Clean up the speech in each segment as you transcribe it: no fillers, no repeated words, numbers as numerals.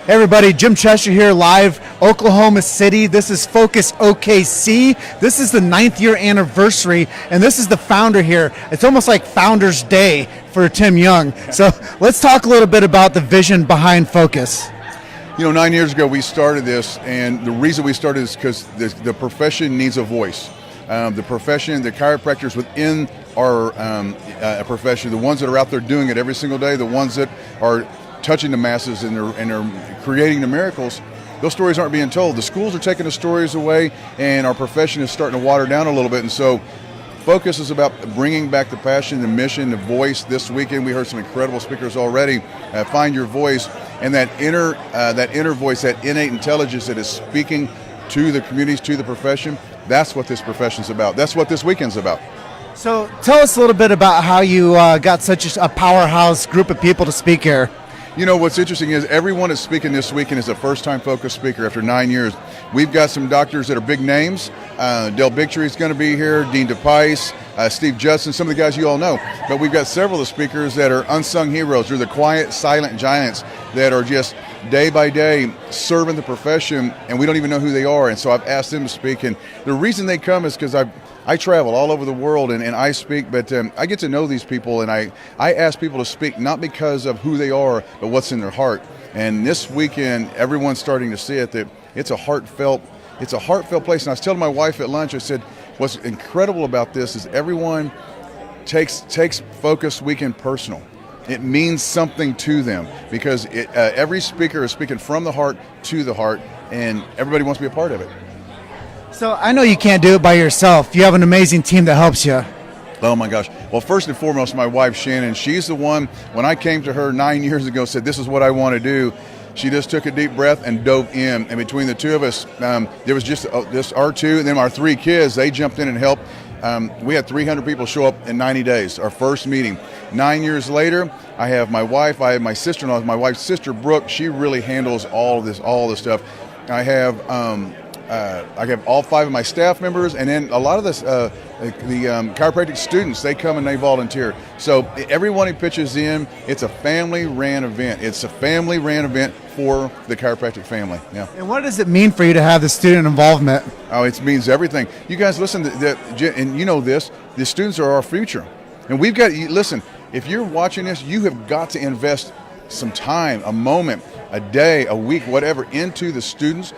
Hey everybody, Jim Cheshire here live, Oklahoma City. This is Focus OKC. This is the 9th year anniversary, and this is the founder here. It's almost like Founder's Day for Tim Young. So let's talk a little bit about the vision behind Focus. 9 years ago we started this, and the reason we started is because the profession needs a voice. The profession, the chiropractors within our profession, the ones that are out there doing it every single day, the ones that are touching the masses and they're creating the miracles, those stories aren't being told. The schools are taking the stories away, and our profession is starting to water down a little bit. And so Focus is about bringing back the passion, the mission, the voice. This weekend we heard some incredible speakers already. Find your voice, and that inner voice, that innate intelligence that is speaking to the communities, to the profession. That's what this profession's about. That's what this weekend's about. So tell us a little bit about how you got such a powerhouse group of people to speak here. What's interesting is everyone that's speaking this weekend is a first-time Focus speaker after 9 years. We've got some doctors that are big names. Del Bigtree is going to be here, Dean DePice, Steve Judson, some of the guys you all know. But we've got several of the speakers that are unsung heroes. They're the quiet, silent giants that are just day by day serving the profession, and we don't even know who they are. And so I've asked them to speak. And the reason they come is because I travel all over the world and I speak, but I get to know these people, and I ask people to speak not because of who they are, but what's in their heart. And this weekend, everyone's starting to see it, that it's a heartfelt place. And I was telling my wife at lunch, I said, what's incredible about this is everyone takes Focus Weekend personal. It means something to them because every speaker is speaking from the heart to the heart, and everybody wants to be a part of it. So I know you can't do it by yourself. You have an amazing team that helps you. Oh my gosh. Well, first and foremost, my wife, Shannon, she's the one, when I came to her 9 years ago, said, this is what I want to do. She just took a deep breath and dove in. And between the two of us, there was just our two, and then our three kids, they jumped in and helped. We had 300 people show up in 90 days, our first meeting. 9 years later, I have my wife, I have my sister-in-law, my wife's sister, Brooke. She really handles all this stuff. I have all 5 of my staff members, and then a lot of the chiropractic students, they come and they volunteer. So everyone who pitches in, it's a family-ran event. It's a family-ran event for the chiropractic family. Yeah. And what does it mean for you to have the student involvement? Oh, it means everything. You guys listen, and you know this, the students are our future. And listen, if you're watching this, you have got to invest some time, a moment, a day, a week, whatever, into the students.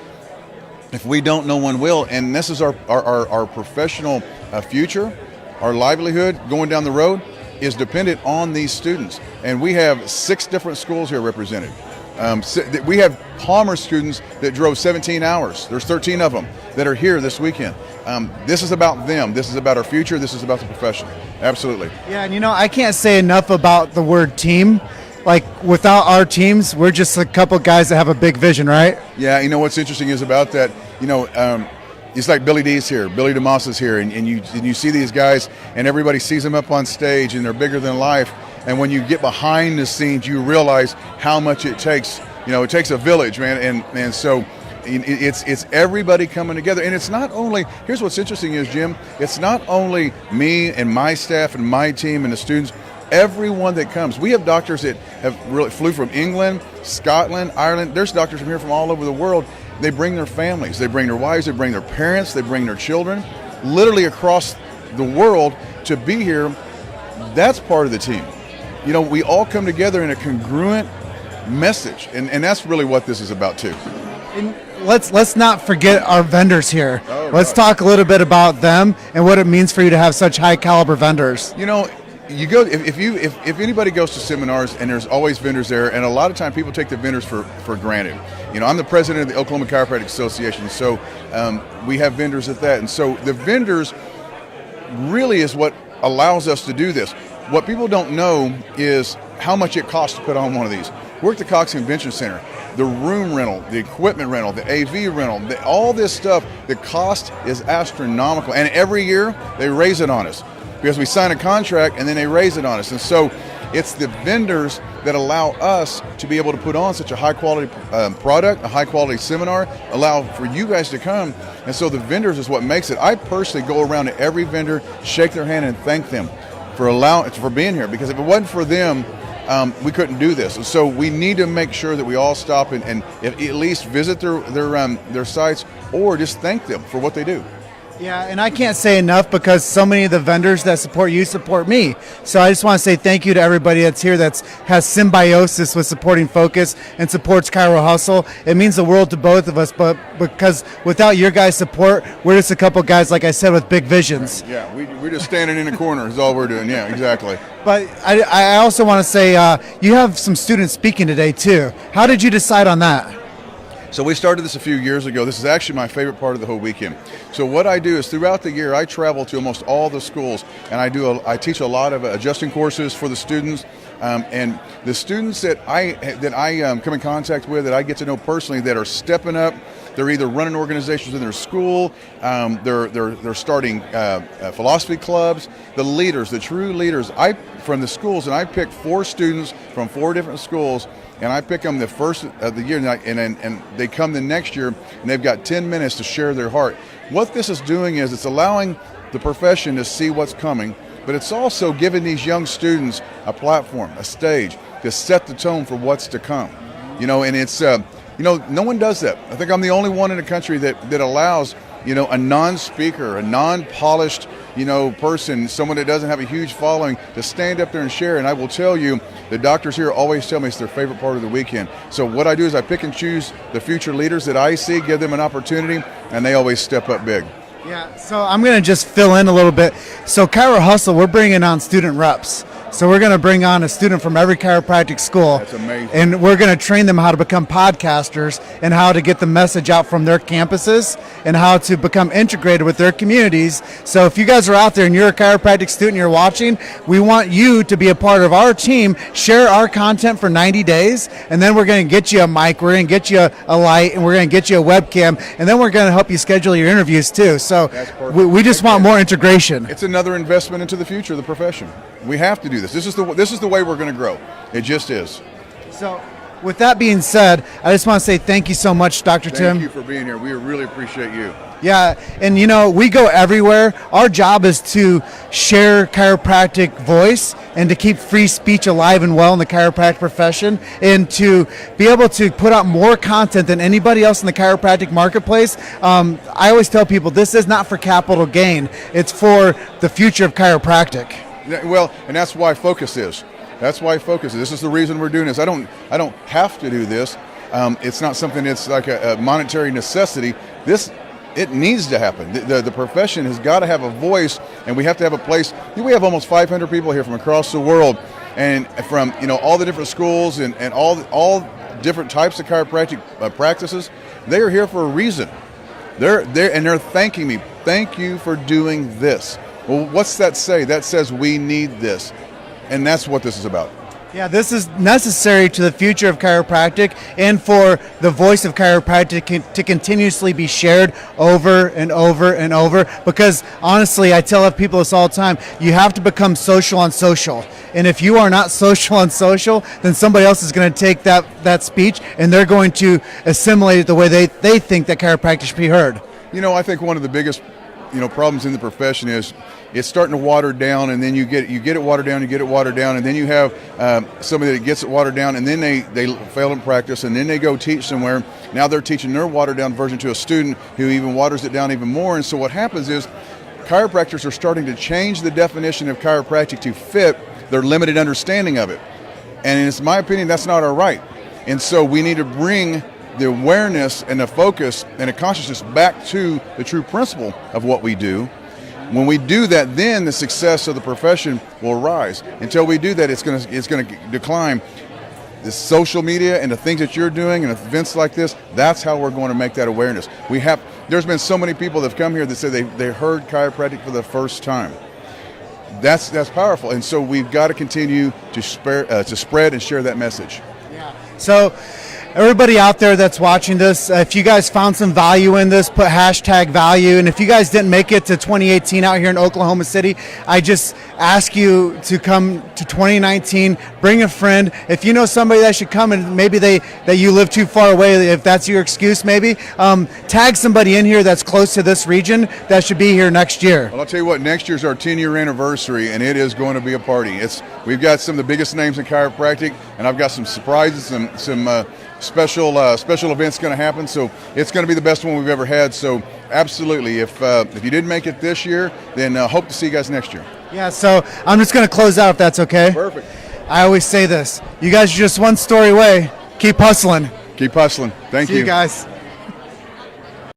If we don't, no one will. And this is our professional future. Our livelihood going down the road is dependent on these students. And we have 6 different schools here represented. We have Palmer students that drove 17 hours. There's 13 of them that are here this weekend. This is about them. This is about our future. This is about the profession. Absolutely. Yeah, and I can't say enough about the word team. Like, without our teams, we're just a couple guys that have a big vision, right? Yeah, what's interesting is about that, it's like Billy D's here, Billy DeMoss is here, and you see these guys, and everybody sees them up on stage, and they're bigger than life. And when you get behind the scenes, you realize how much it takes. It takes a village, man, and so it's everybody coming together. And it's not only, here's what's interesting is, Jim, it's not only me and my staff and my team and the students. Everyone that comes, we have doctors that have really flew from England, Scotland, Ireland. There's doctors from here from all over the world. They bring their families, they bring their wives, they bring their parents, they bring their children, literally across the world to be here. That's part of the team. We all come together in a congruent message, and that's really what this is about too. And let's not forget our vendors here. Oh, let's right. talk a little bit about them and what it means for you to have such high caliber vendors. You go if anybody goes to seminars, and there's always vendors there, and a lot of time people take the vendors for granted. I'm the president of the Oklahoma Chiropractic Association, so we have vendors at that, and so the vendors really is what allows us to do this. What people don't know is how much it costs to put on one of these. We're at the Cox Convention Center. The room rental, the equipment rental, the AV rental, all this stuff, the cost is astronomical, and every year they raise it on us. Because we sign a contract and then they raise it on us. And so it's the vendors that allow us to be able to put on such a high quality product, a high quality seminar, allow for you guys to come. And so the vendors is what makes it. I personally go around to every vendor, shake their hand and thank them for being here. Because if it wasn't for them, we couldn't do this. And so we need to make sure that we all stop and at least visit their sites or just thank them for what they do. Yeah, and I can't say enough because so many of the vendors that support you support me. So I just want to say thank you to everybody that's here that has symbiosis with supporting Focus and supports Chiro Hustle. It means the world to both of us, but because without your guys' support, we're just a couple guys, like I said, with big visions. Yeah, we're just standing in a corner is all we're doing. Yeah, exactly. But I also want to say you have some students speaking today, too. How did you decide on that? So we started this a few years ago. This is actually my favorite part of the whole weekend. So what I do is throughout the year, I travel to almost all the schools, and I teach a lot of adjusting courses for the students. And the students that I come in contact with, that I get to know personally, that are stepping up. They're either running organizations in their school, they're starting philosophy clubs. The leaders, the true leaders, from the schools, and I pick 4 students from 4 different schools. And I pick them the first of the year, and they come the next year, and they've got 10 minutes to share their heart. What this is doing is it's allowing the profession to see what's coming, but it's also giving these young students a platform, a stage, to set the tone for what's to come. And it's, no one does that. I think I'm the only one in the country that allows, a non-speaker, a non-polished, person, someone that doesn't have a huge following, to stand up there and share. And I will tell you, the doctors here always tell me it's their favorite part of the weekend. So what I do is I pick and choose the future leaders that I see, give them an opportunity, and they always step up big. Yeah, so I'm going to just fill in a little bit. So Chiro Hustle, we're bringing on student reps. So we're going to bring on a student from every chiropractic school. That's amazing. And we're going to train them how to become podcasters and how to get the message out from their campuses and how to become integrated with their communities. So if you guys are out there and you're a chiropractic student and you're watching, we want you to be a part of our team, share our content for 90 days, and then we're going to get you a mic, we're going to get you a light, and we're going to get you a webcam, and then we're going to help you schedule your interviews too. So we just want more integration. It's another investment into the future of the profession. We have to do this. This is the way we're going to grow. It just is. So, with that being said, I just want to say thank you so much, Dr. Tim. Thank you for being here. We really appreciate you. Yeah, and we go everywhere. Our job is to share chiropractic voice and to keep free speech alive and well in the chiropractic profession, and to be able to put out more content than anybody else in the chiropractic marketplace. I always tell people this is not for capital gain. It's for the future of chiropractic. Well, and that's why Focus is. That's why Focus is. This is the reason we're doing this. I don't have to do this. It's not something that's like a monetary necessity. It needs to happen. The profession has got to have a voice, and we have to have a place. We have almost 500 people here from across the world, and from all the different schools and all different types of chiropractic practices. They are here for a reason. They're thanking me. Thank you for doing this. Well, what's that say? That says we need this, and that's what this is about. Yeah, this is necessary to the future of chiropractic and for the voice of chiropractic to continuously be shared over and over and over, because honestly, I tell people this all the time, you have to become social on social. And if you are not social on social, then somebody else is going to take that speech and they're going to assimilate it the way they think that chiropractic should be heard. I think one of the biggest problems in the profession is it's starting to water down, and then you get it watered down, and then you have somebody that gets it watered down, and then they fail in practice, and then they go teach somewhere. Now they're teaching their watered down version to a student who even waters it down even more. And so what happens is chiropractors are starting to change the definition of chiropractic to fit their limited understanding of it. And in my opinion, that's not all right. And so we need to bring the awareness and the focus and the consciousness back to the true principle of what we do. When we do that, then the success of the profession will rise. Until we do that, it's going to decline. The social media and the things that you're doing and events like this, that's how we're going to make that awareness. There's been so many people that have come here that say they heard chiropractic for the first time. That's powerful, and so we've got to continue to spread and share that message. Yeah. So Everybody out there that's watching this, if you guys found some value in this, put hashtag value. And if you guys didn't make it to 2018 out here in Oklahoma City, I just ask you to come to 2019. Bring a friend. If you know somebody that should come, and maybe that you live too far away, if that's your excuse, maybe tag somebody in here that's close to this region that should be here next year. Well, I'll tell you what. Next year's our 10-year anniversary, and it is going to be a party. We've got some of the biggest names in chiropractic, and I've got some surprises, some special events going to happen, so it's going to be the best one we've ever had. So absolutely, if you didn't make it this year, then hope to see you guys next year. Yeah, so I'm just going to close out if that's okay. Perfect. I always say this, you guys are just one story away. Keep hustling. Keep hustling. Thank you. See you guys.